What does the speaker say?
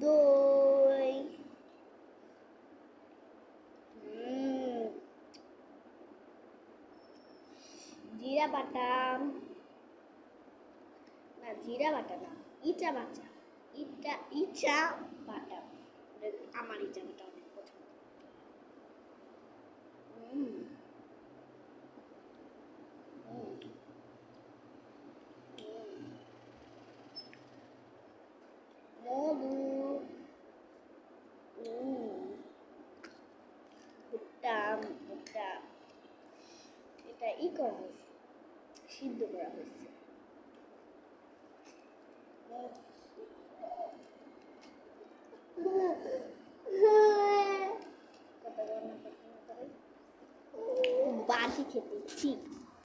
দই, জিরা বাটা, না জিরা বাটা না, ইচা বাটা, ইচা বাটা, আমার ইচা বাটা অনেক পছন্দ। মধু, ভুট্টা, ভুট্টা, এটা করা হয়েছে, সিদ্ধ করা হয়েছে। বাটি খেতে ঠিক